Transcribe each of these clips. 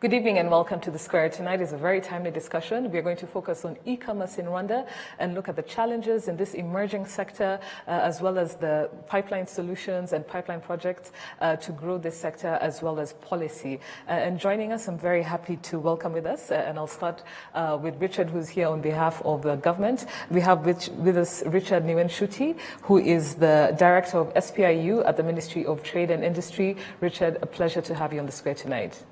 Good evening and welcome to The Square. Tonight is a very timely discussion. We are going to focus on e-commerce in Rwanda and look at the challenges in this emerging sector, as well as the pipeline solutions and pipeline projects to grow this sector, as well as policy. And joining us, I'm very happy to welcome with us, and I'll start with Richard, who's here on behalf of the government. We have with us Richard Niwenshuti, who is the Director of SPIU at the Ministry of Trade and Industry. Richard, a pleasure to have you on The Square tonight.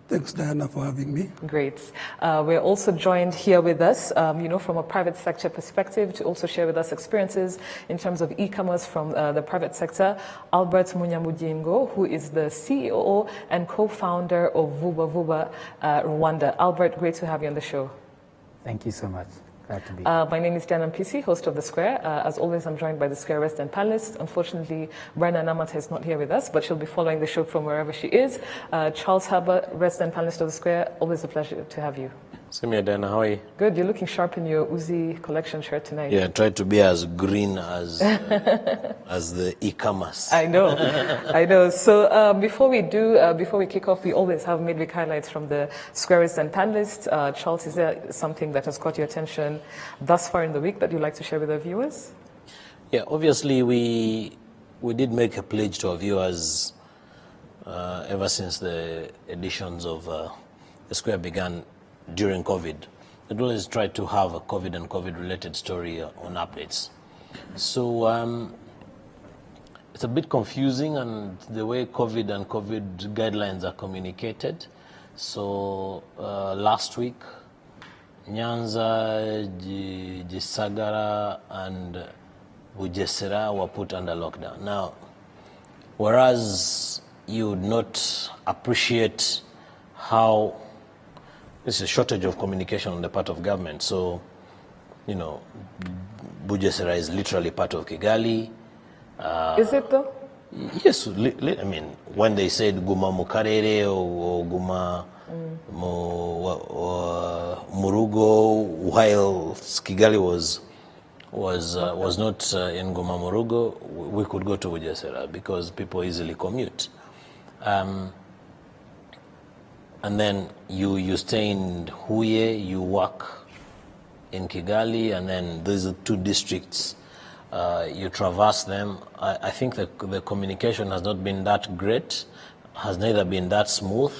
Thanks, Diana, for having me. Great. We're also joined here with us, from a private sector perspective to also share with us experiences in terms of e-commerce from the private sector, Albert Munyamudingo, who is the CEO and co-founder of Vuba Vuba Rwanda. Albert, great to have you on the show. Thank you so much. Glad to be here. My name is Diana Mpisi, host of The Square. As always, I'm joined by The Square resident panelists. Unfortunately, Brenna Namata is not here with us, but she'll be following the show from wherever she is. Charles Herbert, resident panelist of The Square. Always a pleasure to have you. Same here, Diana. How are you? Good. You're looking sharp in your Uzi collection shirt tonight. Yeah, I tried to be as green as as the e-commerce. I know, I know. So before we kick off, we always have midweek highlights from the Squares and panelists. Charles, is there something that has caught your attention thus far in the week that you'd like to share with our viewers? Yeah, obviously we did make a pledge to our viewers ever since the editions of the Square began during COVID. We'd always tried to have a COVID and COVID-related story on updates. So it's a bit confusing, and the way COVID and COVID guidelines are communicated. So last week, Nyanza, Gisagara, and Bugesera were put under lockdown. Now, whereas you would not appreciate how there's a shortage of communication on the part of government. So, Bugesera is literally part of Kigali. Is it though? Yes, I mean, when they said Guma Mukarere or Guma Murugo, while Kigali was not in Guma Murugo, we could go to Bugesera because people easily commute. And then you stay in Huye, you work in Kigali, and then these are two districts. You traverse them. I think the communication has not been that great, has neither been that smooth.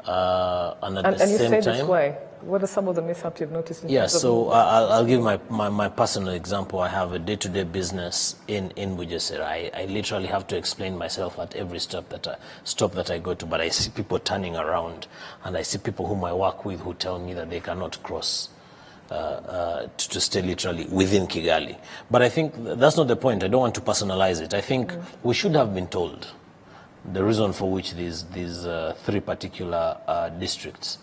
And at the you same say time, this why? What are some of the mishaps you've noticed? Yeah, so I'll give my personal example. I have a day-to-day business in Bugesera. I literally have to explain myself at every stop that I go to, but I see people turning around, and I see people whom I work with who tell me that they cannot cross to stay literally within Kigali. But I think that's not the point. I don't want to personalize it. I think we should have been told the reason for which these three particular districts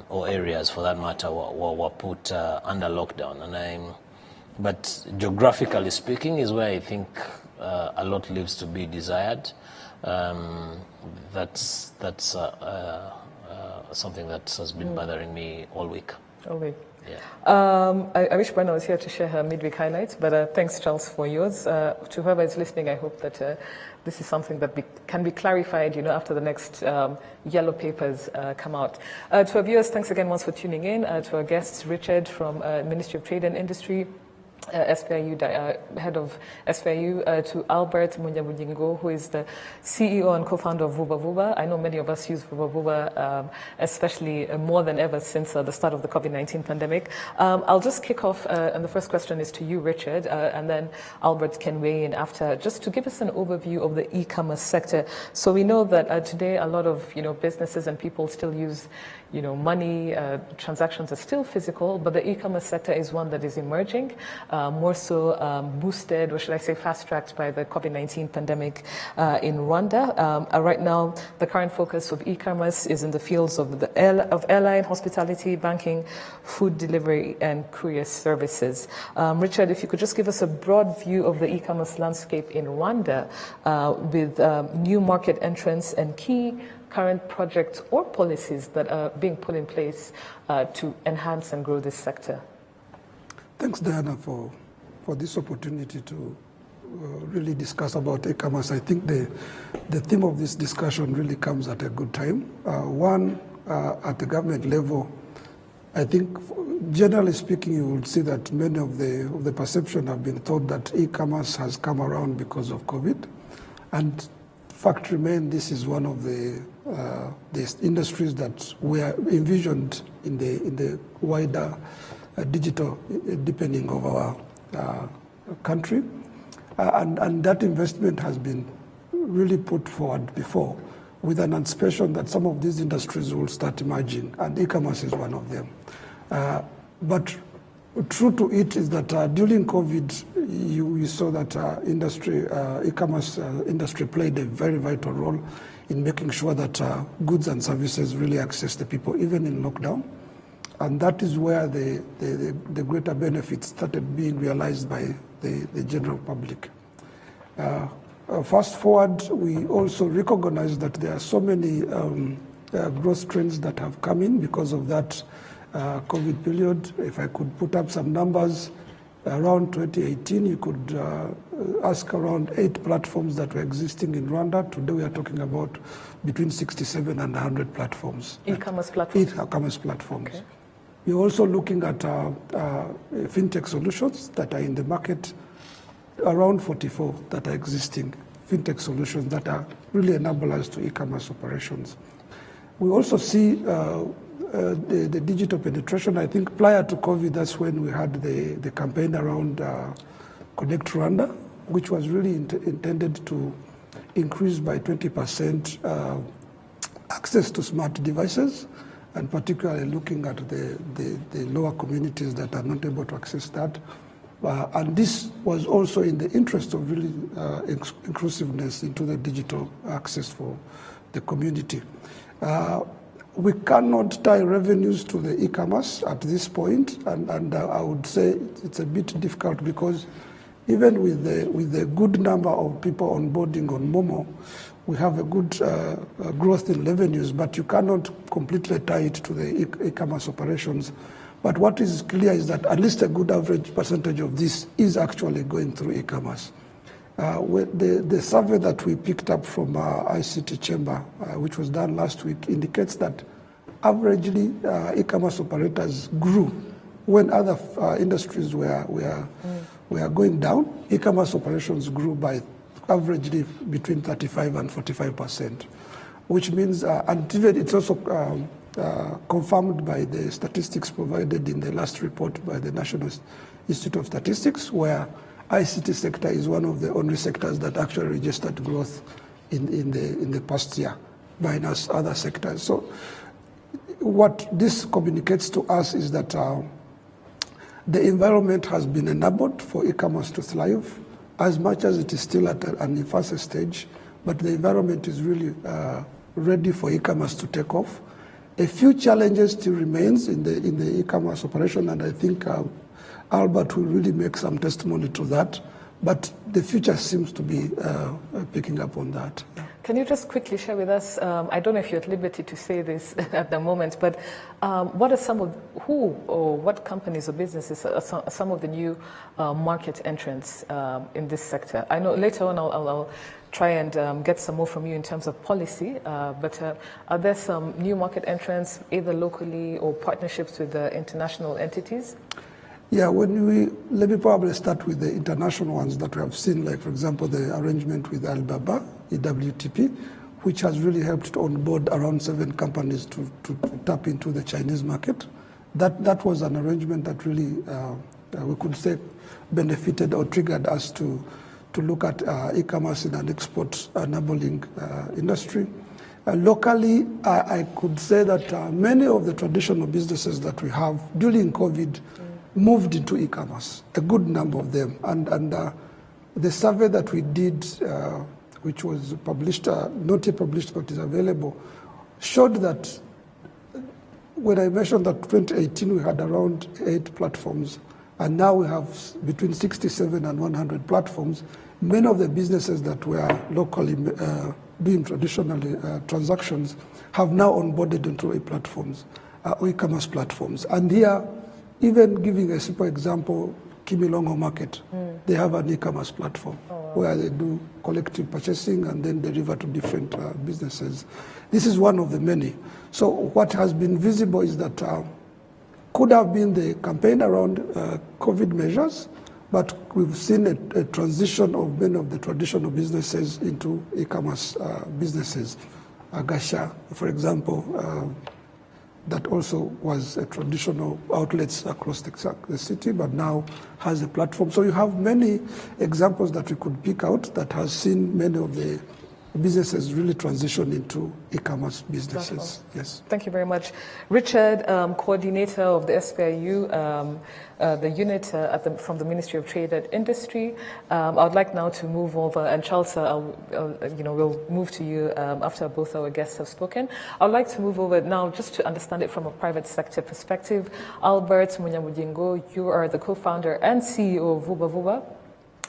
or areas, for that matter, were put under lockdown. But geographically speaking, is where I think a lot leaves to be desired. That's something that has been bothering me all week. All week. Yeah. I wish Brenna was here to share her midweek highlights, but thanks, Charles, for yours. To whoever is listening, I hope that this is something that can be clarified, after the next yellow papers come out. To our viewers, thanks again once for tuning in. To our guests, Richard from Ministry of Trade and Industry, SPIU, head of SPIU, to Albert Munyamudingo, who is the CEO and co-founder of Vuba Vuba. I know many of us use Vuba Vuba, especially more than ever since the start of the COVID-19 pandemic. I'll just kick off, and the first question is to you, Richard, and then Albert can weigh in after, just to give us an overview of the e-commerce sector. So we know that today a lot of businesses and people still use money, transactions are still physical, but the e-commerce sector is one that is emerging, more so boosted, or should I say fast-tracked by the COVID-19 pandemic in Rwanda. Right now, the current focus of e-commerce is in the fields of airline, hospitality, banking, food delivery, and courier services. Richard, if you could just give us a broad view of the e-commerce landscape in Rwanda with new market entrants and key current projects or policies that are being put in place to enhance and grow this sector? Thanks, Diana, for this opportunity to really discuss about e-commerce. I think the theme of this discussion really comes at a good time. One, at the government level, I think, generally speaking, you will see that many of the perception have been thought that e-commerce has come around because of COVID, and fact remains this is one of the industries that were envisioned in the wider digital deepening of our country, and that investment has been really put forward before, with an anticipation that some of these industries will start emerging, and e-commerce is one of them. But true to it is that during COVID, you saw that e-commerce industry played a very vital role in making sure that goods and services really access the people, even in lockdown. And that is where the greater benefits started being realized by the general public. Fast forward, we also recognize that there are so many growth trends that have come in because of that COVID period. If I could put up some numbers, around 2018, you could ask around 8 platforms that were existing in Rwanda. Today we are talking about between 67 and 100 platforms. E-commerce platforms? E-commerce platforms. Okay. We're also looking at fintech solutions that are in the market, around 44 that are existing fintech solutions that are really enablers to e-commerce operations. We also see the digital penetration. I think prior to COVID, that's when we had the campaign around Connect Rwanda, which was really intended to increase by 20% access to smart devices, and particularly looking at the lower communities that are not able to access that. And this was also in the interest of really inclusiveness into the digital access for the community. We cannot tie revenues to the e-commerce at this point, and I would say it's a bit difficult because even with the good number of people onboarding on Momo, we have a good growth in revenues, but you cannot completely tie it to the e-commerce operations. But what is clear is that at least a good average percentage of this is actually going through e-commerce. The survey that we picked up from ICT Chamber, which was done last week, indicates that averagely e-commerce operators grew when other industries were going down. E-commerce operations grew by averagely between 35 and 45%, which means, and even it's also confirmed by the statistics provided in the last report by the National Institute of Statistics, where ICT sector is one of the only sectors that actually registered growth in the past year, minus other sectors. So what this communicates to us is that the environment has been enabled for e-commerce to thrive, as much as it is still at an infancy stage, but the environment is really ready for e-commerce to take off. A few challenges still remains in the e-commerce operation, and I think Albert will really make some testimony to that, but the future seems to be picking up on that. Can you just quickly share with us, I don't know if you're at liberty to say this at the moment, but what are some of, who or what companies or businesses are some of the new market entrants in this sector? I know later on I'll try and get some more from you in terms of policy, but are there some new market entrants, either locally or partnerships with international entities? Yeah, let me probably start with the international ones that we have seen, like, for example, the arrangement with Alibaba, EWTP, which has really helped to onboard around 7 companies to tap into the Chinese market. That was an arrangement that really, we could say, benefited or triggered us to look at e-commerce in an export-enabling industry. Locally, I could say that many of the traditional businesses that we have during COVID moved into e-commerce, a good number of them. And the survey that we did, which was published, not yet published but is available, showed that when I mentioned that 2018 we had around 8 platforms, and now we have between 67 and 100 platforms, many of the businesses that were locally doing traditionally transactions have now onboarded into e-platforms, e-commerce platforms. And here, even giving a simple example, Kimilongo Market. They have an e-commerce platform where they do collective purchasing and then deliver to different businesses. This is one of the many. So what has been visible is that could have been the campaign around COVID measures, but we've seen a transition of many of the traditional businesses into e-commerce businesses. Agasha, for example, that also was a traditional outlets across the city, but now has a platform. So you have many examples that we could pick out that has seen many of the businesses really transition into e-commerce businesses. Yes. Thank you very much. Richard, coordinator of the SPIU, the unit from the Ministry of Trade and Industry. I would like now to move over, and Charles, we'll move to you after both our guests have spoken. I would like to move over now just to understand it from a private sector perspective. Albert Munyamujingo, you are the co-founder and CEO of Vuba Vuba,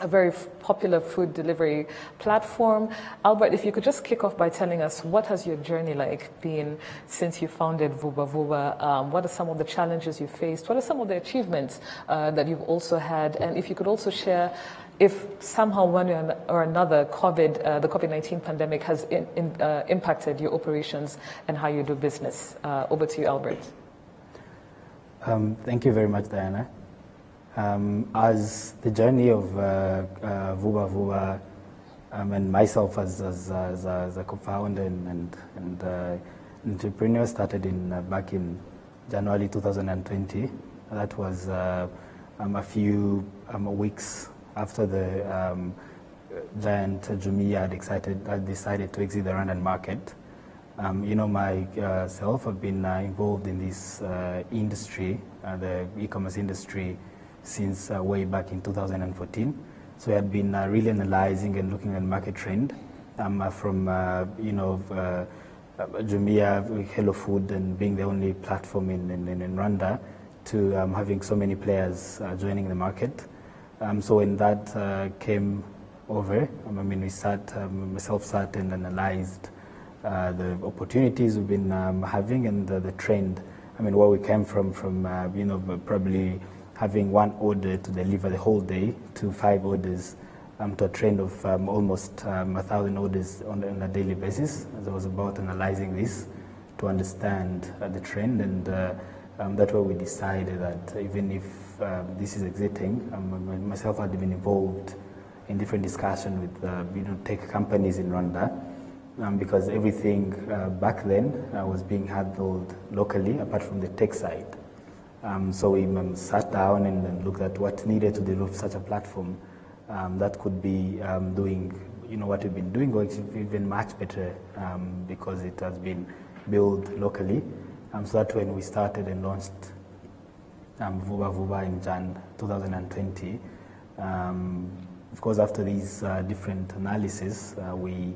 a very popular food delivery platform. Albert, if you could just kick off by telling us, what has your journey been since you founded Vuba Vuba? What are some of the challenges you faced? What are some of the achievements that you've also had? And if you could also share, if somehow one way or another the COVID-19 pandemic has impacted your operations and how you do business. Over to you, Albert. Thank you very much, Diana. As the journey of Vuba Vuba and myself as a co-founder and entrepreneur started back in January 2020. That was a few weeks after the giant Jumia had decided to exit the Rwandan market. Myself, I've been involved in this industry, the e-commerce industry, since way back in 2014. So we had been really analyzing and looking at market trend from Jumia, Hello Food, and being the only platform in Rwanda, to having so many players joining the market. So when that came over, myself sat and analyzed the opportunities we've been having and the trend. Where we came from probably having one order to deliver the whole day to 5 orders to a trend of almost 1,000 orders on a daily basis. As I was about analyzing this to understand the trend, and that's where we decided that even if this is exiting, myself had been involved in different discussions with tech companies in Rwanda, because everything back then was being handled locally apart from the tech side. So we sat down and looked at what needed to develop such a platform that could be doing, what we've been doing, going even much better because it has been built locally. So that's when we started and launched Vuba Vuba in Jan 2020. Of course, after these different analyses, we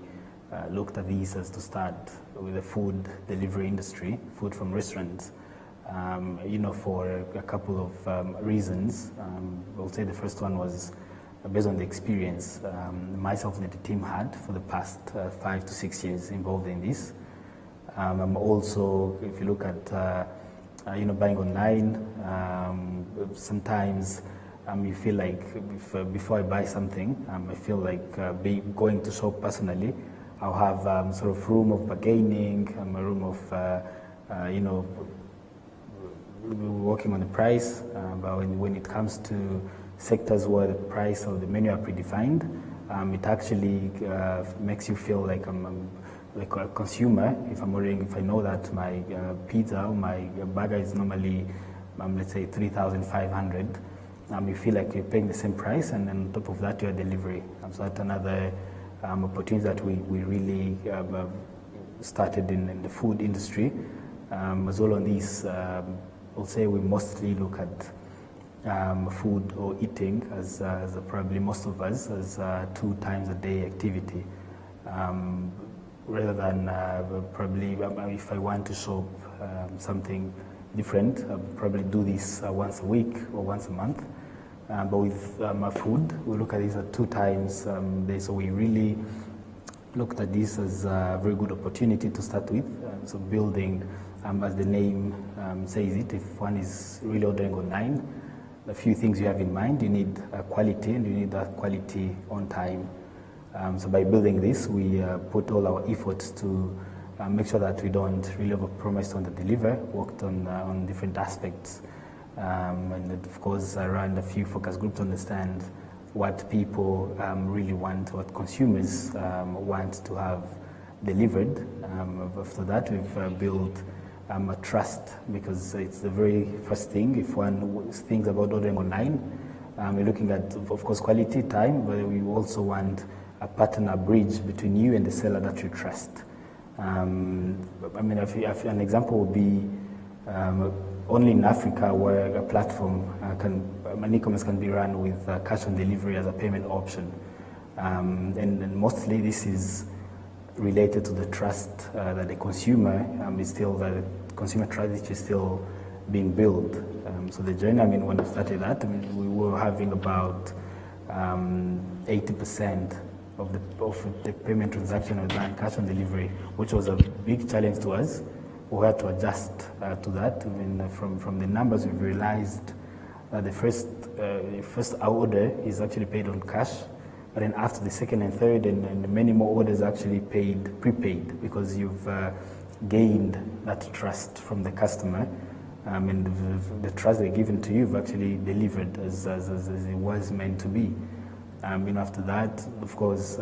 looked at these as to start with the food delivery industry, food from restaurants. For a couple of reasons. I would say the first one was based on the experience myself and the team had for the past 5 to 6 years involved in this. Also, if you look at buying online, sometimes you feel like before I buy something, I feel like going to shop personally, I'll have sort of room of bargaining, a room of working on the price, but when it comes to sectors where the price or the menu are predefined, it actually makes you feel like I'm like a consumer. If I know that my pizza or my burger is normally, let's say 3,500, you feel like you're paying the same price, and then on top of that, your delivery. So that's another opportunity that we really started in the food industry. As well on this, I'll say we mostly look at food or eating as probably most of us as 2 times a day activity, rather than probably if I want to shop something different, I'll probably do this once a week or once a month. But with my food, we look at this at 2 times a day. So we really looked at this as a very good opportunity to start with. So building, as the name says it, if one is really ordering online, a few things you have in mind. You need quality, and you need that quality on time. So by building this, we put all our efforts to make sure that we don't really overpromise on the deliver, worked on different aspects. And of course, I ran a few focus groups to understand what people really want, what consumers want to have delivered. After that, we've built a trust, because it's the very first thing. If one thinks about ordering online, we're looking at, of course, quality, time, but we also want a partner bridge between you and the seller that you trust. I mean, an example would be only in Africa where a platform an e-commerce can be run with cash on delivery as a payment option. And mostly this is related to the trust that the consumer the consumer trust is still being built. So the journey, I mean, when we started that, I mean, we were having about 80% of the payment transaction was done cash on delivery, which was a big challenge to us. We had to adjust to that. I mean, from the numbers, we've realized that the first order is actually paid on cash, but then after the second and third and many more orders actually prepaid, because you've gained that trust from the customer, and the trust they're given to you, you've actually delivered as it was meant to be. After that, of course,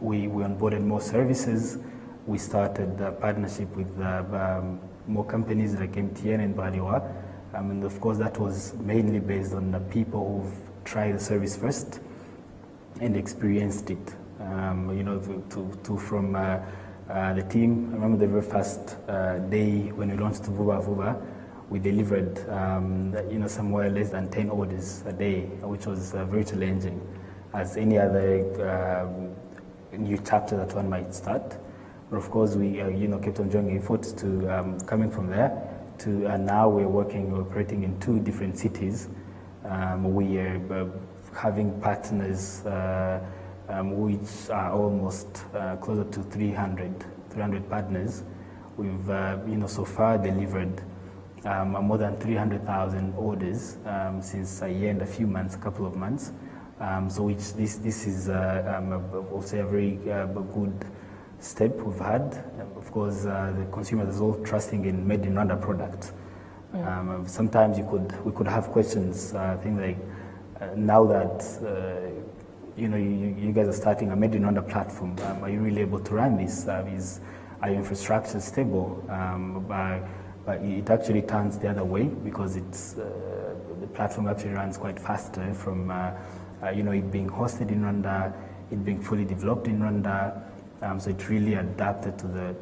we onboarded more services. We started a partnership with more companies like MTN and Baliwa. And of course, that was mainly based on the people who've tried the service first and experienced it. From the team, I remember the very first day when we launched Vuba Vuba, we delivered somewhere less than 10 orders a day, which was very challenging, as any other new chapter that one might start. But of course, we kept on joining efforts to coming from there to now we're operating in 2 different cities. We are having partners which are almost closer to 300 partners. We've so far delivered more than 300,000 orders since a year and a couple of months. So this is also a very good step we've had. Of course, the consumers are all trusting in made in Rwanda products. Sometimes we could have questions, things like now that you guys are starting a made in Rwanda platform, are you really able to run this? Are your infrastructure stable? But it actually turns the other way, because it's the platform actually runs quite faster from it being hosted in Rwanda, it being fully developed in Rwanda. So it really adapted to the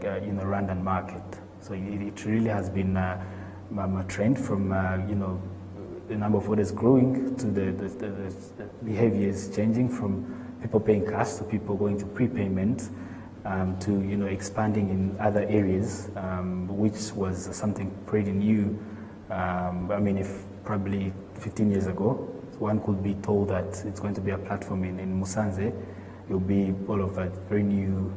Rwandan market. So it really has been a trend from the number of orders growing to the behaviors changing from people paying cash to people going to prepayment, to expanding in other areas, which was something pretty new. I mean, if probably 15 years ago, one could be told that it's going to be a platform in Musanze, it will be all of a very new,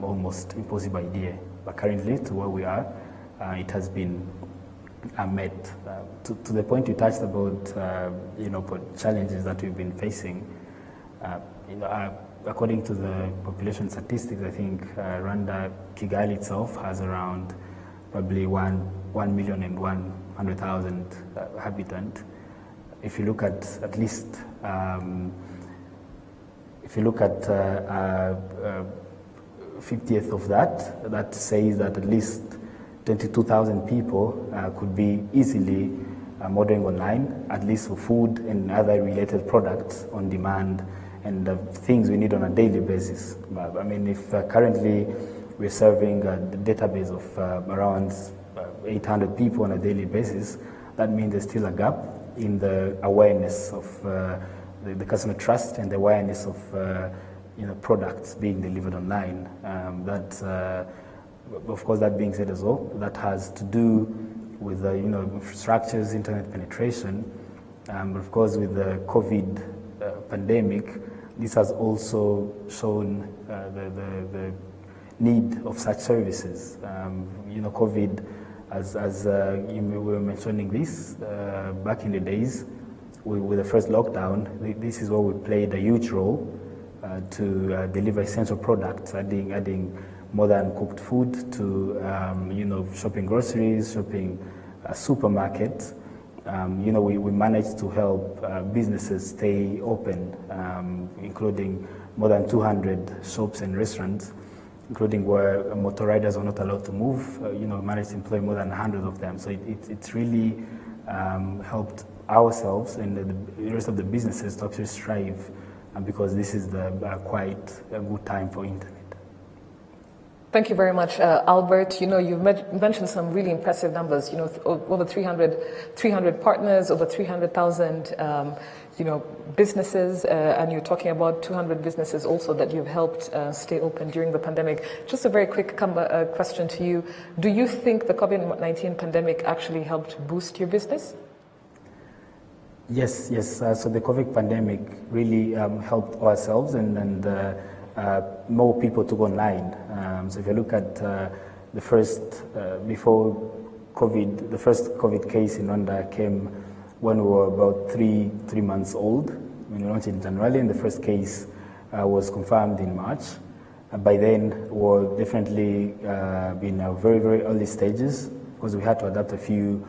almost impossible idea. But currently, to where we are, it has been met. To the point you touched about, challenges that we've been facing. According to the population statistics, I think Rwanda, Kigali itself has around probably 1,100,000 inhabitants. If you look at least, if you look at 50th of that says that at least 22,000 people could be easily ordering online, at least for food and other related products on demand, and things we need on a daily basis. But, I mean, if currently we're serving a database of around 800 people on a daily basis, that means there's still a gap in the awareness of the customer trust and the awareness of products being delivered online. Of course, that being said as well, that has to do with infrastructures, internet penetration. But of course, with the COVID pandemic, this has also shown the need of such services. COVID as you were mentioning this, back in the days, with the first lockdown, this is where we played a huge role to deliver essential products, adding more than cooked food to shopping groceries, shopping supermarkets. We managed to help businesses stay open, including more than 200 shops and restaurants, including where motor riders are not allowed to move. We managed to employ more than 100 of them. So it's really helped ourselves and the rest of the businesses to actually strive, because this is quite a good time for internet. Thank you very much, Albert. You've mentioned some really impressive numbers. Over 300 partners, over 300,000, businesses, and you're talking about 200 businesses also that you've helped stay open during the pandemic. Just a very quick question to you. Do you think the COVID-19 pandemic actually helped boost your business? Yes. So the COVID pandemic really helped ourselves and more people to go online. So if you look at the first, before COVID, the first COVID case in Rwanda came when we were about three months old. When we launched in January, and the first case was confirmed in March. By then, we were definitely in a very, very early stages, because we had to adapt a few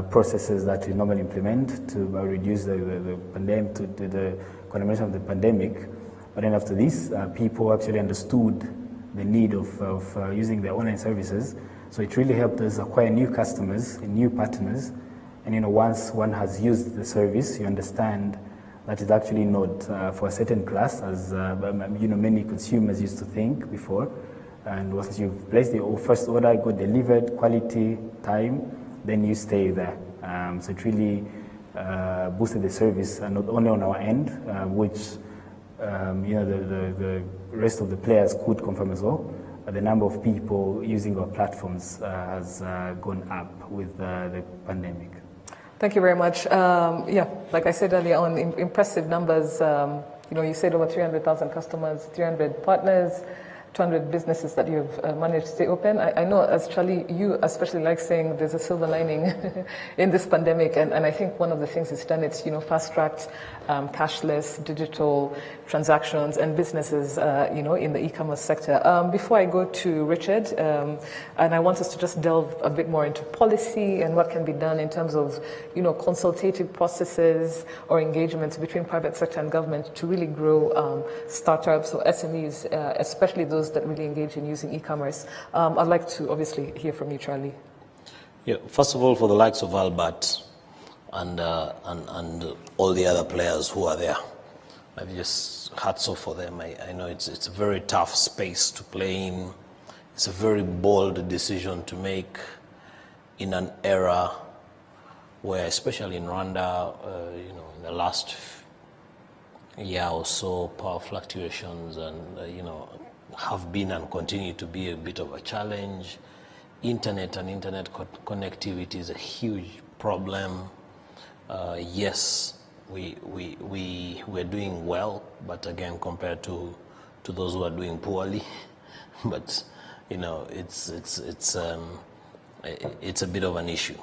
processes that we normally implement to reduce the pandemic, to the condemnation of the pandemic. But then after this, people actually understood the need of using their online services. So it really helped us acquire new customers and new partners. And once one has used the service, you understand that it's actually not for a certain class, as many consumers used to think before. And once you've placed the first order, got delivered, quality, time, then you stay there. So it really boosted the service, and not only on our end, which the rest of the players could confirm as well. The number of people using our platforms has gone up with the pandemic. Thank you very much. Like I said earlier on, impressive numbers. You said over 300,000 customers, 300 partners, 200 businesses that you've managed to stay open. I know, as Charlie, you especially like saying there's a silver lining in this pandemic, and I think one of the things it's done, it's fast-tracked cashless, digital transactions and businesses, in the e-commerce sector. Before I go to Richard, and I want us to just delve a bit more into policy and what can be done in terms of, consultative processes or engagements between private sector and government to really grow startups or SMEs, especially those that really engage in using e-commerce. I'd like to obviously hear from you, Charlie. Yeah, first of all, for the likes of Albert and all the other players who are there, I've just hats off for them. I know it's a very tough space to play in. It's a very bold decision to make in an era where, especially in Rwanda, in the last year or so, power fluctuations and have been and continue to be a bit of a challenge. Internet and internet connectivity is a huge problem. Yes, we're doing well, but again, compared to those who are doing poorly, but it's a bit of an issue.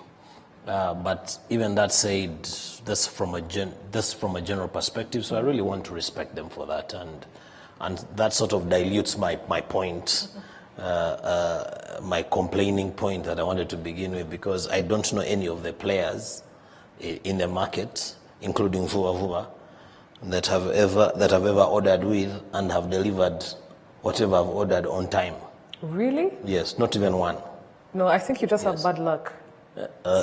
But even that said, that's from a general perspective. So I really want to respect them for that, and that sort of dilutes my point, my complaining point that I wanted to begin with, because I don't know any of the players in the market, including Vuva, that have ever ordered with and have delivered whatever I've ordered on time. Really? Yes, not even one. No, I think you just have bad luck.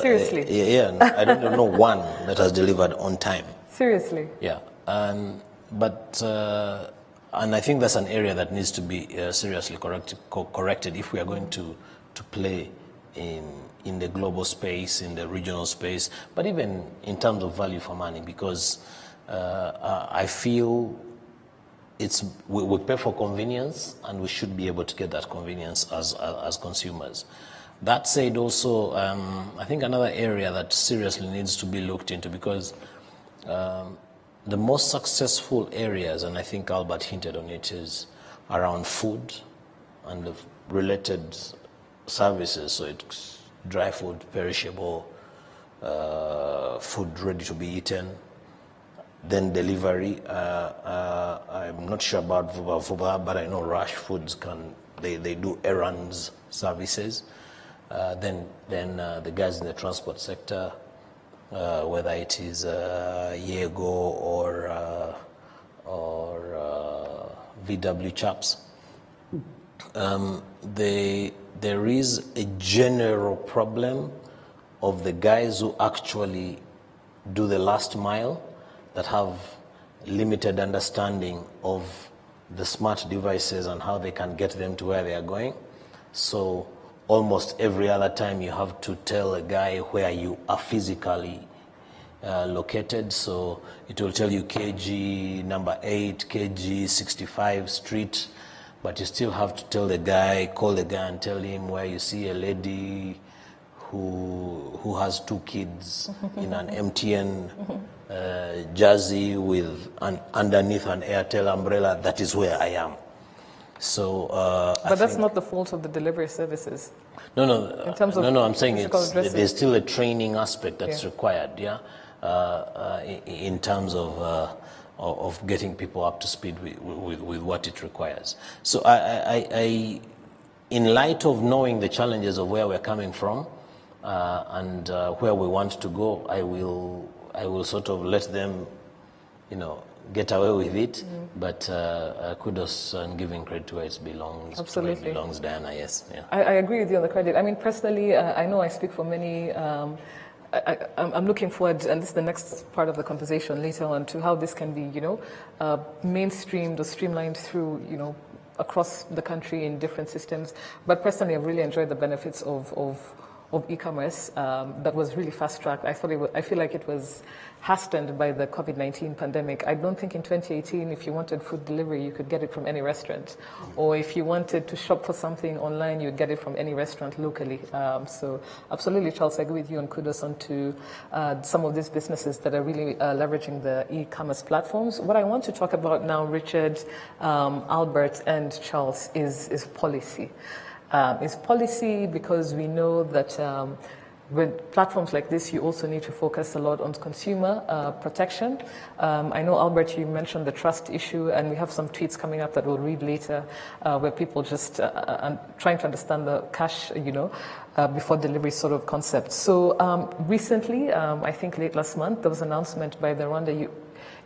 Seriously? I don't know one that has delivered on time. Seriously? Yeah, and I think that's an area that needs to be seriously corrected if we are going to play in the global space, in the regional space, but even in terms of value for money, because I feel we pay for convenience, and we should be able to get that convenience as consumers. That said, also, I think another area that seriously needs to be looked into, because the most successful areas, and I think Albert hinted on it, is around food and the related services. So dry food, perishable, food ready to be eaten, then delivery. I'm not sure about Vuba, but I know Rush Foods they do errands services. Then the guys in the transport sector, whether it is Yego or VW chaps, there is a general problem of the guys who actually do the last mile that have limited understanding of the smart devices and how they can get them to where they are going. So almost every other time you have to tell a guy where you are physically located. So it will tell you KG number 8, KG 65 street, but you still have to tell the guy, call the guy and tell him where you see a lady who has 2 kids in an MTN jersey with underneath an Airtel umbrella. That is where I am. So, but that's not the fault of the delivery services. No. In terms of I'm saying there's still a training aspect that's required. Yeah, in terms of getting people up to speed with what it requires. So, I in light of knowing the challenges of where we're coming from and where we want to go, I will sort of let them, get away with it, but kudos and giving credit to where it belongs. Absolutely. To where it belongs, Diana, yes. Yeah. I agree with you on the credit. I mean, personally, I know I speak for many. I'm looking forward, and this is the next part of the conversation later on, to how this can be, mainstreamed or streamlined through, across the country in different systems. But personally, I've really enjoyed the benefits of e-commerce that was really fast-tracked. I feel like it was hastened by the COVID-19 pandemic. I don't think in 2018, if you wanted food delivery, you could get it from any restaurant. Or if you wanted to shop for something online, you'd get it from any restaurant locally. So absolutely, Charles, I agree with you, and kudos on to some of these businesses that are really leveraging the e-commerce platforms. What I want to talk about now, Richard, Albert, and Charles, is policy. Is policy, because we know that with platforms like this, you also need to focus a lot on consumer protection. I know, Albert, you mentioned the trust issue, and we have some tweets coming up that we'll read later, where people just are trying to understand the cash, before delivery sort of concept. So recently, I think late last month, there was an announcement by the Rwanda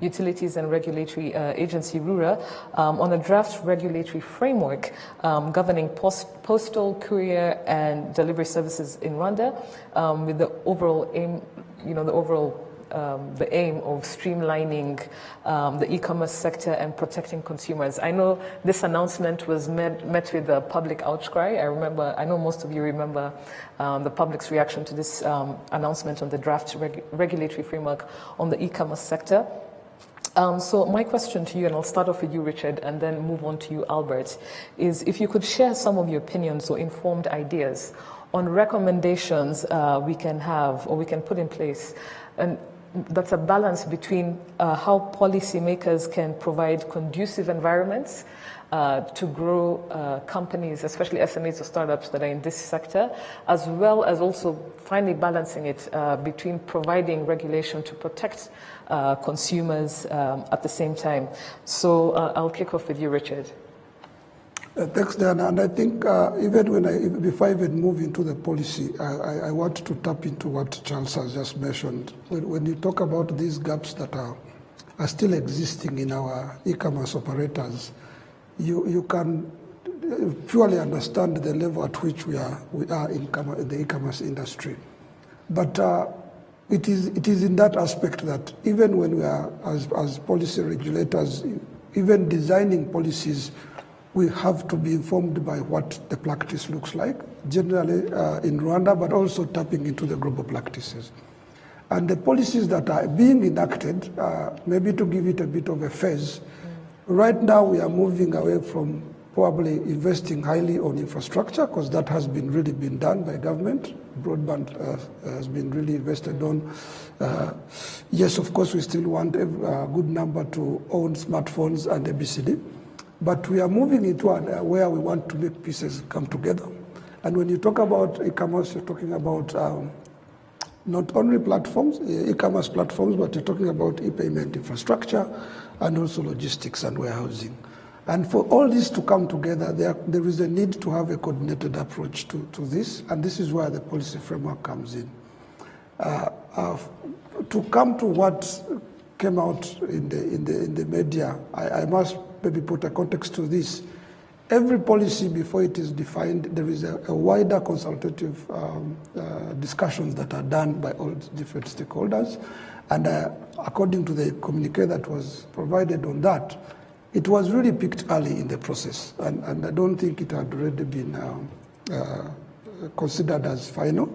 Utilities and Regulatory Agency, RURA, on a draft regulatory framework governing postal, courier, and delivery services in Rwanda, with the overall aim, the aim of streamlining the e-commerce sector and protecting consumers. I know this announcement was met with a public outcry. I know most of you remember the public's reaction to this announcement on the draft regulatory framework on the e-commerce sector. So my question to you, and I'll start off with you, Richard, and then move on to you, Albert, is if you could share some of your opinions or informed ideas on recommendations we can have or we can put in place, and that's a balance between how policymakers can provide conducive environments to grow companies, especially SMEs or startups that are in this sector, as well as also finally balancing it between providing regulation to protect consumers at the same time. So I'll kick off with you, Richard. Thanks, Diana. And I think before I even move into the policy, I want to tap into what Charles has just mentioned. When you talk about these gaps that are still existing in our e-commerce operators, you can purely understand the level at which we are in the e-commerce industry. But it is in that aspect that even when we are, as policy regulators, even designing policies, we have to be informed by what the practice looks like, generally in Rwanda, but also tapping into the global practices. And the policies that are being enacted, maybe to give it a bit of a phase, right now we are moving away from probably investing highly on infrastructure, because that has really been done by government. Broadband has been really invested on. Yes, of course, we still want a good number to own smartphones and ABCD. But we are moving into where we want to make pieces come together. And when you talk about e-commerce, you're talking about not only platforms, e-commerce platforms, but you're talking about e-payment infrastructure and also logistics and warehousing. And for all this to come together, there is a need to have a coordinated approach to this, and this is where the policy framework comes in. To come to what came out in the media, I must maybe put a context to this. Every policy, before it is defined, there is a wider consultative discussions that are done by all different stakeholders. And according to the communique that was provided on that, it was really picked early in the process. And I don't think it had already been considered as final.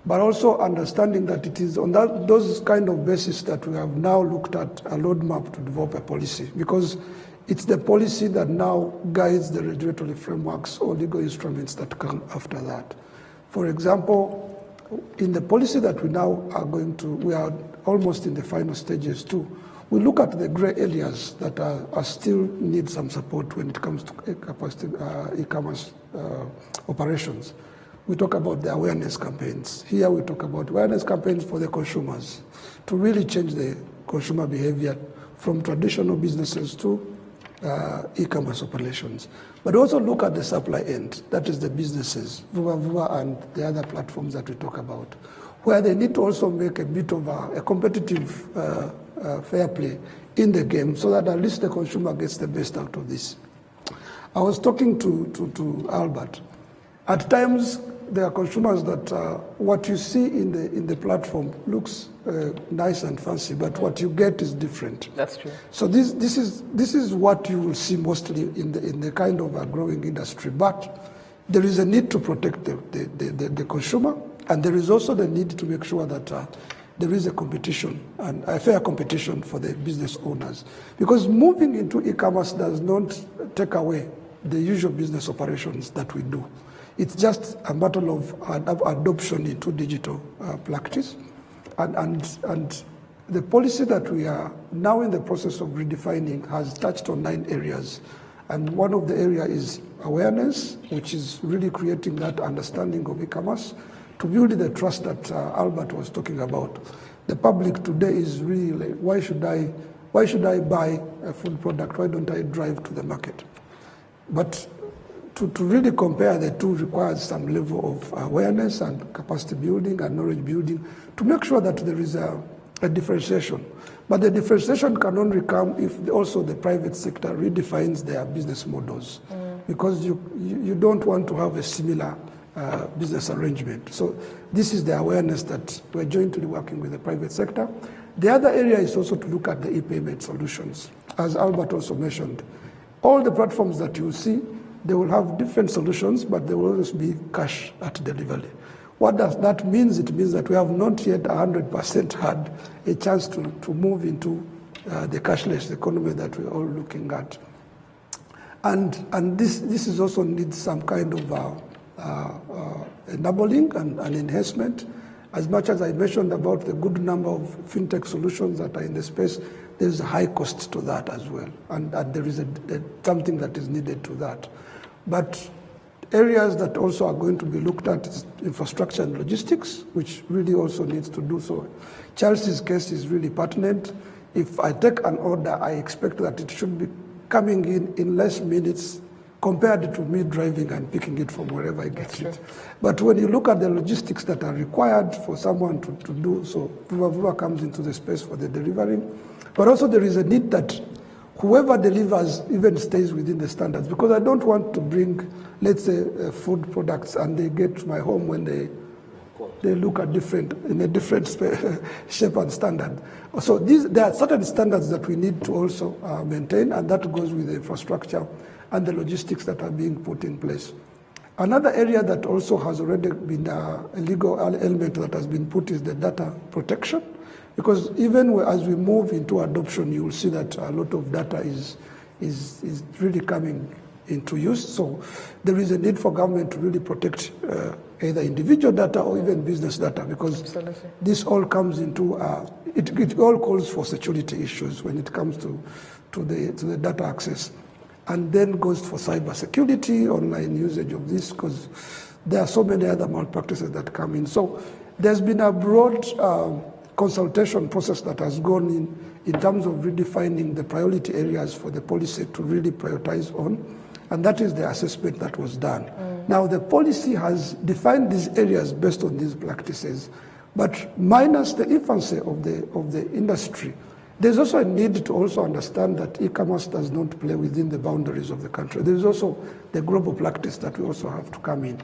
But also understanding that it is on those kind of basis that we have now looked at a roadmap to develop a policy. Because it's the policy that now guides the regulatory frameworks or legal instruments that come after that. For example, in the policy that we now are we are almost in the final stages too. We look at the gray areas that are still need some support when it comes to e-commerce operations. We talk about the awareness campaigns. Here we talk about awareness campaigns for the consumers to really change the consumer behavior from traditional businesses to e-commerce operations. But also look at the supply end, that is the businesses, Vuva and the other platforms that we talk about, where they need to also make a bit of a competitive fair play in the game so that at least the consumer gets the best out of this. I was talking to Albert. At times, there are consumers that what you see in the platform looks nice and fancy, but what you get is different. That's true. So this is what you will see mostly in the kind of a growing industry. But there is a need to protect the consumer, and there is also the need to make sure that there is a competition and a fair competition for the business owners. Because moving into e-commerce does not take away the usual business operations that we do. It's just a matter of adoption into digital practice. And the policy that we are now in the process of redefining has touched on 9 areas. And one of the areas is awareness, which is really creating that understanding of e-commerce to build the trust that Albert was talking about. The public today is really like, why should I buy a food product? Why don't I drive to the market? But to really compare the two requires some level of awareness and capacity building and knowledge building to make sure that there is a differentiation. But the differentiation can only come if also the private sector redefines their business models, because you don't want to have a similar business arrangement. So this is the awareness that we're jointly working with the private sector. The other area is also to look at the e-payment solutions. As Albert also mentioned, all the platforms that you see, they will have different solutions, but there will always be cash at delivery. What does that mean? It means that we have not yet 100% had a chance to move into the cashless economy that we're all looking at. And this is also needs some kind of enabling and enhancement. As much as I mentioned about the good number of fintech solutions that are in the space, there's a high cost to that as well. And there is something that is needed to that. But areas that also are going to be looked at is infrastructure and logistics, which really also needs to do so. Chelsea's case is really pertinent. If I take an order, I expect that it should be coming in less minutes compared to me driving and picking it from wherever I get it. But when you look at the logistics that are required for someone to do so, Vuva comes into the space for the delivery. But also there is a need that whoever delivers even stays within the standards, because I don't want to bring, let's say, food products and they get to my home when they look at in a different shape and standard. So there are certain standards that we need to also maintain, and that goes with the infrastructure and the logistics that are being put in place. Another area that also has already been a legal element that has been put is the data protection. Because even as we move into adoption, you will see that a lot of data is really coming into use. So there is a need for government to really protect either individual data or even business data, because Absolutely. This all comes into it all calls for security issues when it comes to the data access, and then goes for cyber security, online usage of this, because there are so many other malpractices that come in. So there's been a broad consultation process that has gone in terms of redefining the priority areas for the policy to really prioritize on, and that is the assessment that was done. Now the policy has defined these areas based on these practices, but minus the infancy of the industry, there's also a need to also understand that e-commerce does not play within the boundaries of the country. There's also the global practice that we also have to come in.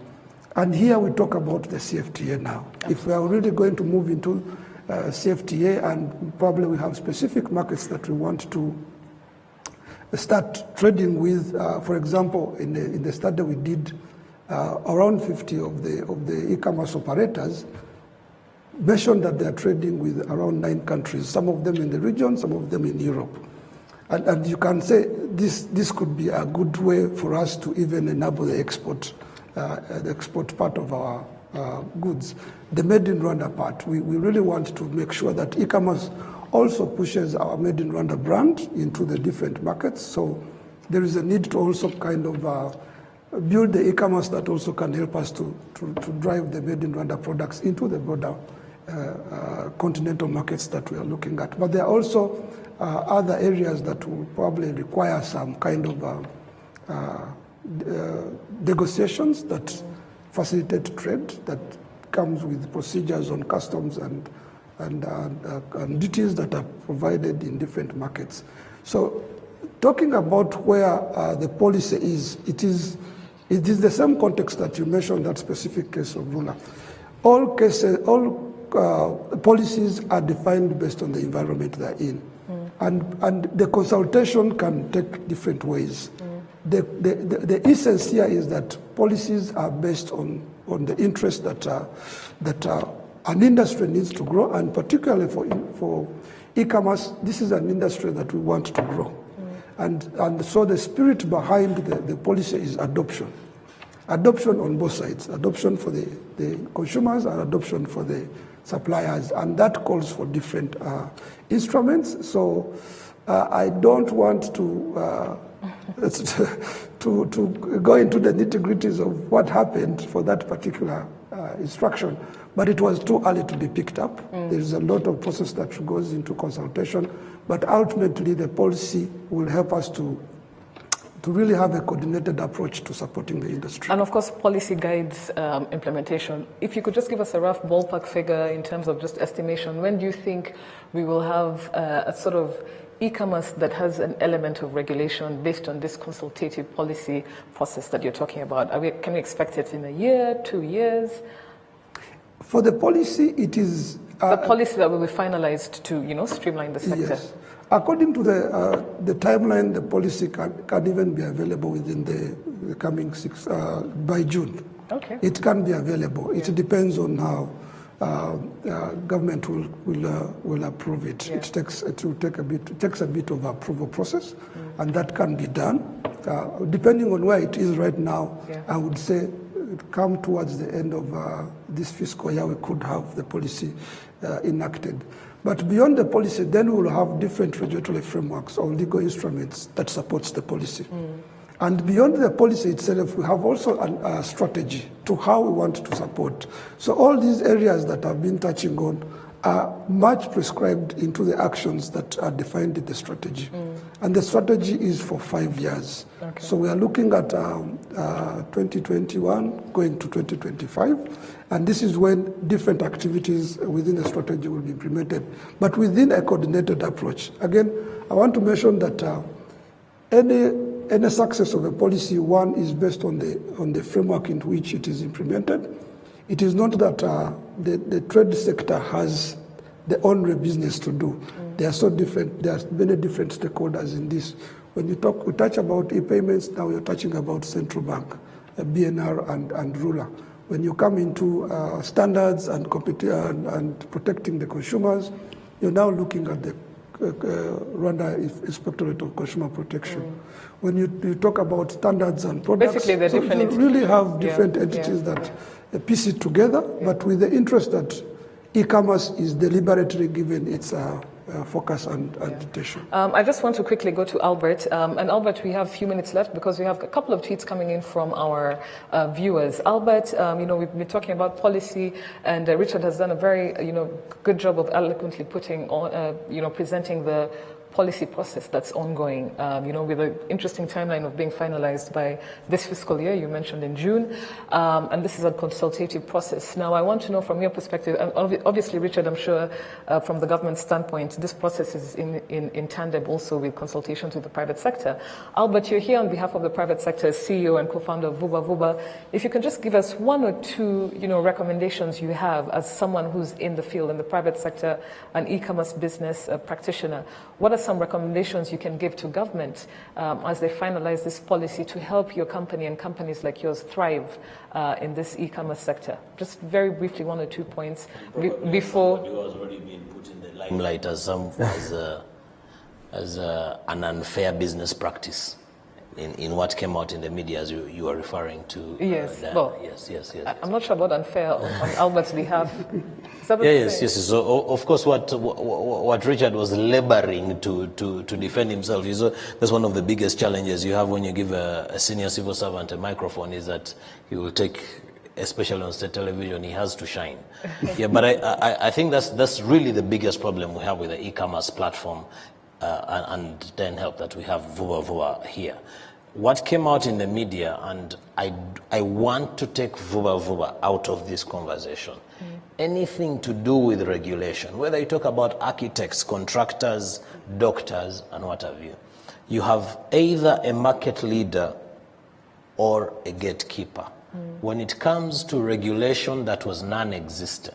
And here we talk about the CFTA now. If we are really going to move into CFTA, and probably we have specific markets that we want to start trading with, for example, in the study we did, around 50 of the e-commerce operators mentioned that they are trading with around 9 countries, some of them in the region, some of them in Europe. And you can say this could be a good way for us to even enable the export part of our goods. The Made in Rwanda part, we really want to make sure that e-commerce also pushes our Made in Rwanda brand into the different markets. So there is a need to also kind of build the e-commerce that also can help us to drive the Made in Rwanda products into the broader continental markets that we are looking at. But there are also other areas that will probably require some kind of negotiations that facilitate trade, that comes with procedures on customs and duties that are provided in different markets. So talking about where the policy is, it is the same context that you mentioned, that specific case of Rwanda. All policies are defined based on the environment they're in. And the consultation can take different ways. The essence here is that policies are based on the interest that an industry needs to grow, and particularly for e-commerce, this is an industry that we want to grow. And so the spirit behind the policy is adoption. Adoption on both sides, adoption for the consumers and adoption for the suppliers, and that calls for different instruments. So I don't want to go into the nitty-gritties of what happened for that particular instruction, but it was too early to be picked up. There's a lot of process that goes into consultation, but ultimately the policy will help us to really have a coordinated approach to supporting the industry. And of course, policy guides implementation. If you could just give us a rough ballpark figure in terms of just estimation, when do you think we will have a sort of e-commerce that has an element of regulation based on this consultative policy process that you're talking about? Can we expect it in a year, 2 years? For the policy, it is... the policy that will be finalized to, streamline the sector. Yes. According to the timeline, the policy can even be available within the coming by June. Okay. It can be available. Yeah. It depends on how government will approve it. Yeah. It takes a bit of approval process, and that can be done. Depending on where it is right now, yeah. I would say come towards the end of this fiscal year, we could have the policy enacted. But beyond the policy, then we will have different regulatory frameworks or legal instruments that supports the policy. And beyond the policy itself, we have also a strategy to how we want to support. So all these areas that I've been touching on are much prescribed into the actions that are defined in the strategy. And the strategy is for 5 years. Okay. So we are looking at 2021 going to 2025. And this is when different activities within the strategy will be implemented, but within a coordinated approach. Again, I want to mention that any success of a policy, one, is based on the framework in which it is implemented. It is not that the trade sector has their own business to do. They are so different. There are many different stakeholders in this. When we touch about e-payments, now we're touching about central bank, BNR and ruler. When you come into standards and protecting the consumers, you're now looking at the Rwanda Inspectorate of Consumer Protection. When you talk about standards and products, basically they're so different. You really have different entities that piece it together, but with the interest that e-commerce is deliberately given its focus and attention. I just want to quickly go to Albert. And Albert, we have a few minutes left because we have a couple of tweets coming in from our viewers. Albert, we've been talking about policy, and Richard has done a very, good job of eloquently putting on, presenting the policy process that's ongoing, with an interesting timeline of being finalized by this fiscal year, you mentioned in June, and this is a consultative process. Now, I want to know from your perspective, and obviously, Richard, I'm sure from the government standpoint, this process is in tandem also with consultations with the private sector. Albert, you're here on behalf of the private sector, CEO and co-founder of Vuba Vuba. If you can just give us one or two, recommendations you have as someone who's in the field, in the private sector, an e-commerce business practitioner, what are some recommendations you can give to government as they finalize this policy to help your company and companies like yours thrive in this e-commerce sector? Just very briefly, one or 2 points before. You has already been put in the limelight as an unfair business practice in what came out in the media, as you are referring to. Yes. Yes. I'm not sure about unfair on Albert's behalf. Yes. So of course, what Richard was laboring to defend himself is that's one of the biggest challenges you have when you give a senior civil servant a microphone, is that he will take, especially on state television, he has to shine. But I think that's really the biggest problem we have with the e-commerce platform, and then help that we have Vuba Vuba here. What came out in the media, and I want to take Vuba Vuba out of this conversation. Anything to do with regulation, whether you talk about architects, contractors, doctors, and what have you, you have either a market leader or a gatekeeper. When it comes to regulation, that was non-existent.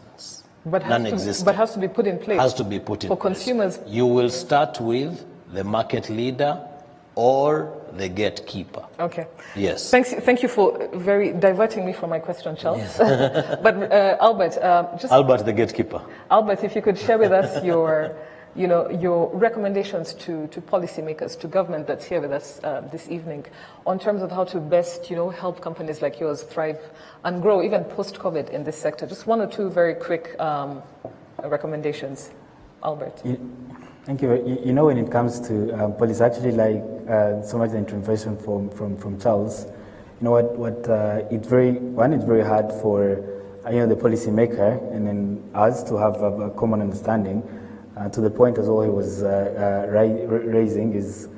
But has to be put in place. Has to be put in for place. Consumers. You will start with the market leader or the gatekeeper. Okay. Yes. Thank you for diverting me from my question, Charles. Yes. But Albert, Albert, the gatekeeper. Albert, if you could share with us your recommendations to policymakers, to government that's here with us this evening, on terms of how to best, help companies like yours thrive and grow even post-COVID in this sector. Just one or two very quick recommendations, Albert. Thank you. When it comes to policy, actually, like so much the intervention from Charles, it's very hard for the policymaker and then us to have a common understanding. To the point as well he was raising is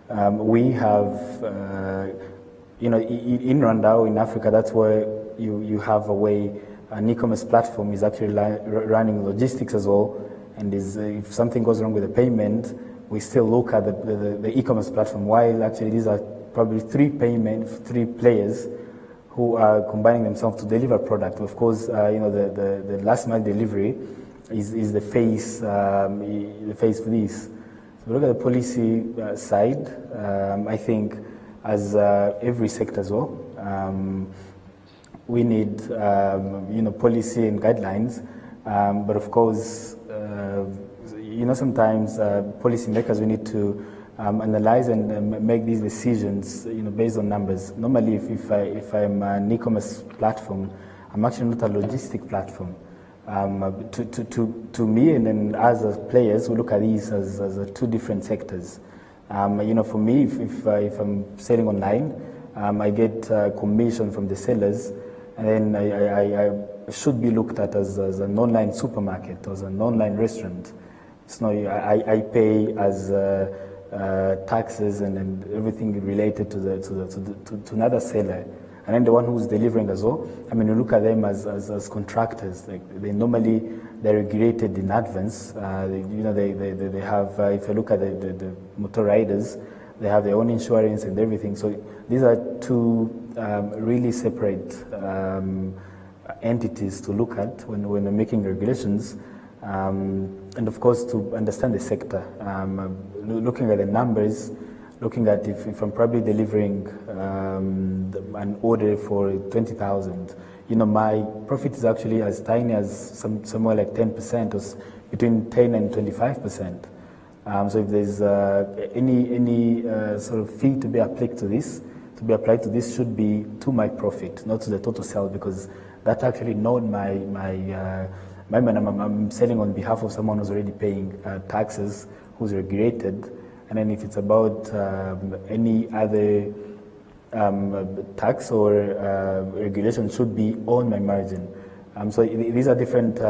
we have in Rwanda or in Africa, that's where you have a way an e-commerce platform is actually running logistics as well, and if something goes wrong with the payment, we still look at the e-commerce platform, while actually these are probably three players who are combining themselves to deliver product. Of course, the last mile delivery is the face for this. So look at the policy side. I think as every sector as well, we need policy and guidelines. But of course, sometimes policymakers, we need to analyze and make these decisions based on numbers. Normally, if I'm an e-commerce platform, I'm actually not a logistic platform. To me and then as players, we look at these as two different sectors. For me, if I'm selling online, I get commission from the sellers, and then I should be looked at as an online supermarket or as an online restaurant. So I pay as taxes and everything related to another seller. And then the one who's delivering as well, you look at them as contractors. Like they're regulated in advance. They have, if you look at the motor riders, they have their own insurance and everything. So these are two really separate entities to look at when we're making regulations. And of course, to understand the sector, looking at the numbers, looking at if I'm probably delivering an order for 20,000, my profit is actually as tiny as somewhere like 10%, or between 10 and 25%. So if there's any sort of fee to be applied to this, should be to my profit, not to the total sale, because that's actually not my I'm selling on behalf of someone who's already paying taxes, who's regulated, and then if it's about any other tax or regulation should be on my margin. So these are different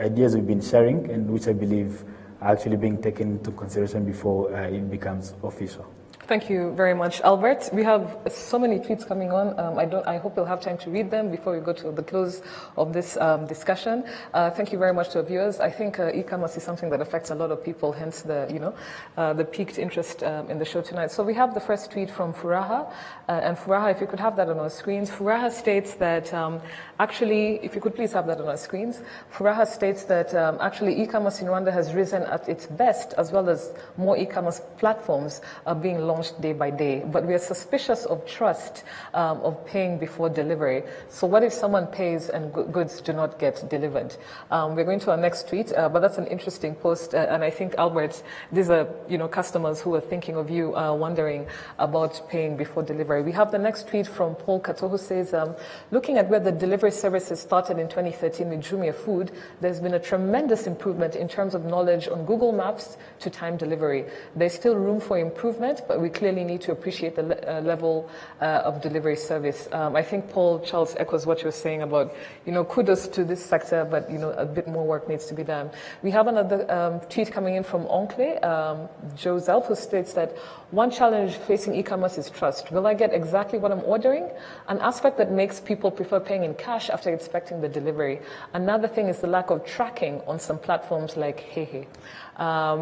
ideas we've been sharing, and which I believe are actually being taken into consideration before it becomes official. Thank you very much, Albert. We have so many tweets coming on. I hope you'll have time to read them before we go to the close of this discussion. Thank you very much to our viewers. I think e-commerce is something that affects a lot of people, hence the piqued interest in the show tonight. So we have the first tweet from Furaha, and Furaha, if you could have that on our screens. Furaha states that actually, if you could please have that on our screens. Furaha states that actually e-commerce in Rwanda has risen at its best, as well as more e-commerce platforms are being launched day by day, but we are suspicious of trust of paying before delivery. So what if someone pays and goods do not get delivered? We're going to our next tweet, but that's an interesting post, and I think, Albert, these are customers who are thinking of you, wondering about paying before delivery. We have the next tweet from Paul Kato, who says, looking at where the delivery services started in 2013 with Jumia Food, there's been a tremendous improvement in terms of knowledge on Google Maps to time delivery. There's still room for improvement, but we clearly need to appreciate the level of delivery service. I think Paul Charles echoes what you're saying about, kudos to this sector, but, a bit more work needs to be done. We have another tweet coming in from Oncle, Joe Zelf, who states that one challenge facing e-commerce is trust. Will I get exactly what I'm ordering? An aspect that makes people prefer paying in cash after expecting the delivery. Another thing is the lack of tracking on some platforms like HeyHey.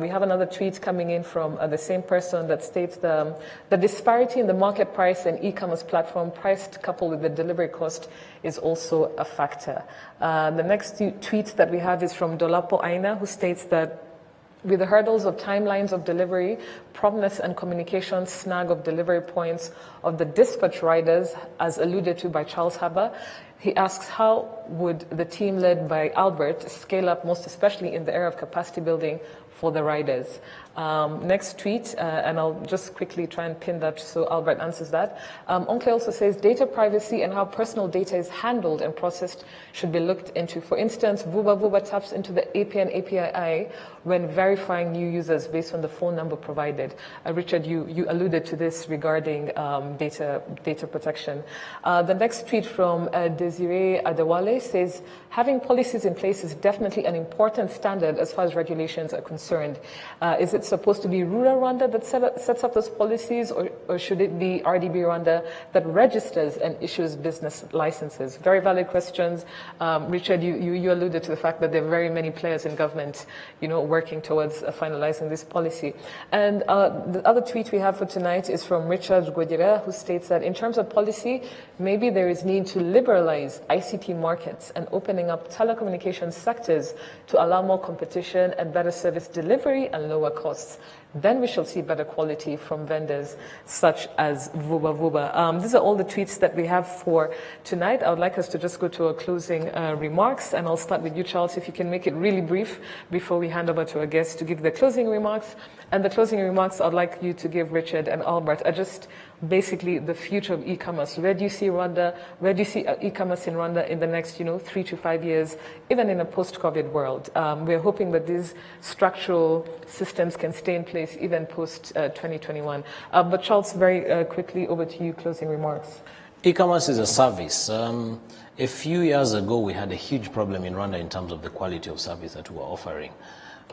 We have another tweet coming in from the same person that states the disparity in the market price and e-commerce platform priced coupled with the delivery cost is also a factor. The next tweet that we have is from Dolapo Aina, who states that with the hurdles of timelines of delivery, promptness and communication snag of delivery points of the dispatch riders, as alluded to by Charles Haber, he asks how would the team led by Albert scale up, most especially in the area of capacity building for the riders. Next tweet, and I'll just quickly try and pin that so Albert answers that. Oncle also says data privacy and how personal data is handled and processed should be looked into. For instance, Vuba taps into the APN API when verifying new users based on the phone number provided. Richard, you alluded to this regarding data protection. The next tweet from Desiree Adewale says, having policies in place is definitely an important standard as far as regulations are concerned. Is it supposed to be rural Rwanda that sets up those policies, or should it be RDB Rwanda that registers and issues business licenses? Very valid questions. Richard, you alluded to the fact that there are very many players in government, working towards finalizing this policy. And the other tweet we have for tonight is from Richard Godira, who states that in terms of policy, maybe there is need to liberalize ICT markets and opening up telecommunications sectors to allow more competition and better service delivery and lower costs. Then we shall see better quality from vendors such as Vuba. These are all the tweets that we have for tonight. I would like us to just go to our closing remarks, and I'll start with you, Charles, if you can make it really brief before we hand over to our guests to give the closing remarks. And the closing remarks I'd like you to give, Richard and Albert, are just basically the future of e-commerce. Where do you see Rwanda? Where do you see e-commerce in Rwanda in the next, 3 to 5 years, even in a post-COVID world? We're hoping that these structural systems can stay in place even post-2021. But Charles, very quickly, over to you, closing remarks. E-commerce is a service. A few years ago, we had a huge problem in Rwanda in terms of the quality of service that we were offering.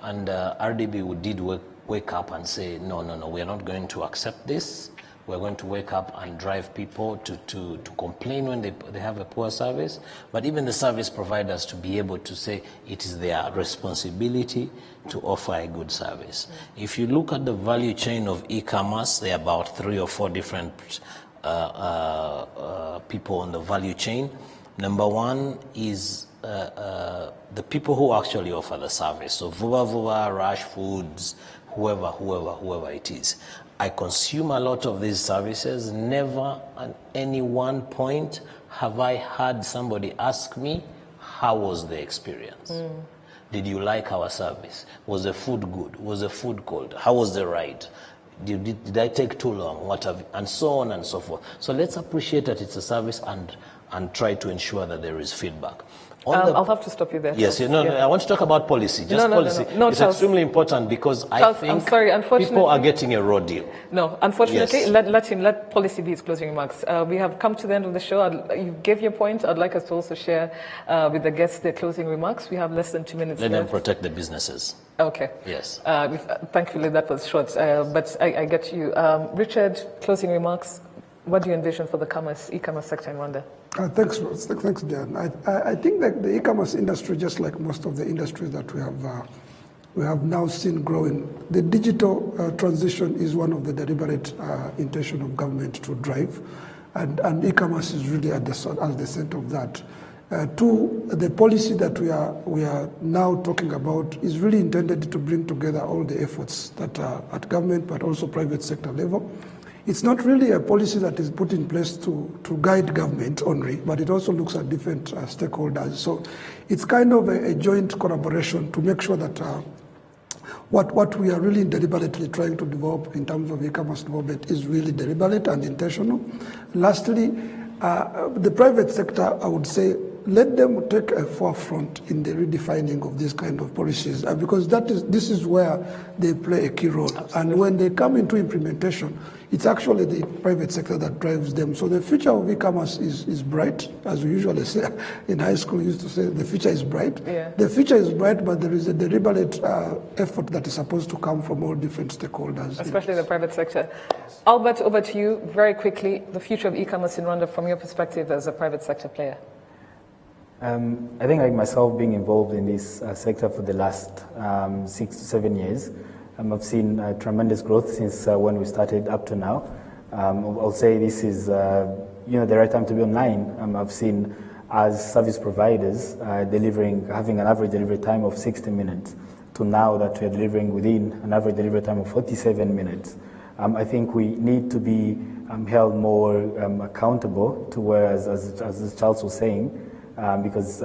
And RDB did wake up and say, no, we are not going to accept this. We're going to wake up and drive people to complain when they have a poor service. But even the service providers to be able to say it is their responsibility to offer a good service. If you look at the value chain of e-commerce, there are about 3 or 4 different people on the value chain. Number one is the people who actually offer the service. So Vuba, Rush Foods, whoever it is. I consume a lot of these services. Never at any one point have I had somebody ask me, how was the experience? Did you like our service? Was the food good? Was the food cold? How was the ride? Did I take too long? And so on and so forth. So let's appreciate that it's a service and try to ensure that there is feedback. I'll have to stop you there. Yes, no, I want to talk about policy. Just policy. No, it's Charles. extremely important because I Charles, think I'm sorry, unfortunately, people are getting a raw deal. No, unfortunately, Yes. let policy be his closing remarks. We have come to the end of the show. You gave your point. I'd like us to also share with the guests their closing remarks. We have less than 2 minutes Let left. them protect the businesses. Okay. Yes. Thankfully, that was short, but I get you. Richard, closing remarks. What do you envision for the e-commerce sector in Rwanda? Thanks, Jan. I think that the e-commerce industry, just like most of the industries that we have now seen growing, the digital transition is one of the deliberate intention of government to drive, and e-commerce is really at the center of that. Two, the policy that we are now talking about is really intended to bring together all the efforts that are at government but also private sector level. It's not really a policy that is put in place to guide government only, but it also looks at different stakeholders. So it's kind of a joint collaboration to make sure that what we are really deliberately trying to develop in terms of e-commerce development is really deliberate and intentional. Lastly, the private sector, I would say, let them take a forefront in the redefining of these kind of policies, because this is where they play a key role. Absolutely. And when they come into implementation, it's actually the private sector that drives them. So the future of e-commerce is bright, as we usually say in high school. We used to say the future is bright. Yeah. The future is bright, but there is a deliberate effort that is supposed to come from all different stakeholders. Especially the private sector. Albert, over to you very quickly. The future of e-commerce in Rwanda from your perspective as a private sector player. I think, like myself, being involved in this sector for the last 6 to 7 years, I've seen tremendous growth since when we started up to now. I'll say this is the right time to be online. I've seen as service providers having an average delivery time of 60 minutes to now that we are delivering within an average delivery time of 47 minutes. I think we need to be held more accountable to where, as Charles was saying, because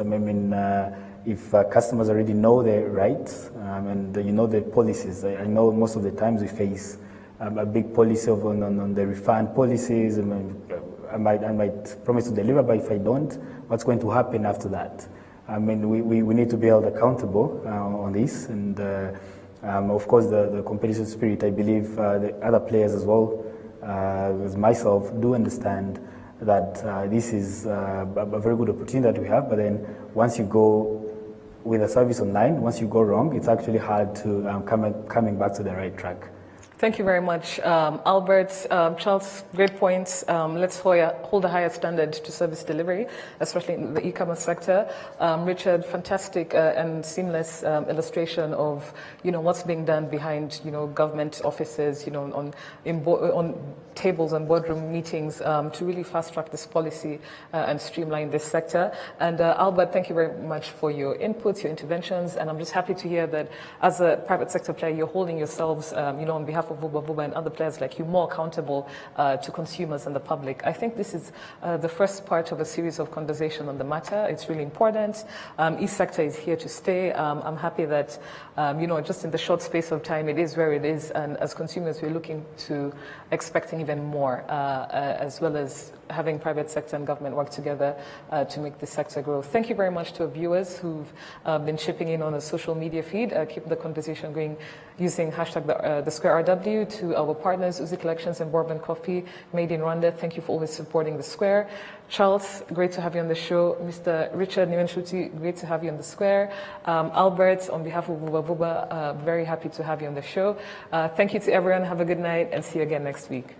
if customers already know their rights and the policies, I know most of the times we face a big policy on the refund policies. I might promise to deliver, but if I don't, what's going to happen after that? We need to be held accountable on this, and of course the competition spirit. I believe the other players as well as myself do understand that this is a very good opportunity that we have, but then once you go with a service online, once you go wrong, it's actually hard to coming back to the right track. Thank you very much, Albert. Charles, great points. Let's hold a higher standard to service delivery, especially in the e-commerce sector. Richard, fantastic and seamless illustration of what's being done behind government offices, on tables and boardroom meetings to really fast track this policy and streamline this sector. And Albert, thank you very much for your inputs, your interventions, and I'm just happy to hear that as a private sector player, you're holding yourselves, on behalf of Vuba and other players like you, more accountable to consumers and the public. I think this is the first part of a series of conversation on the matter. It's really important. E-sector is here to stay. I'm happy that, just in the short space of time, it is where it is. And as consumers, we're looking to expecting even more, as well as having private sector and government work together to make this sector grow. Thank you very much to our viewers who've been chipping in on the social media feed. Keep the conversation going using hashtag the Square RW. To our partners, Uzi Collections and Bourbon Coffee, made in Rwanda. Thank you for always supporting the Square. Charles, great to have you on the show. Mr. Richard Niwenshuti, great to have you on the Square. Albert, on behalf of Vuba, very happy to have you on the show. Thank you to everyone. Have a good night and see you again next week.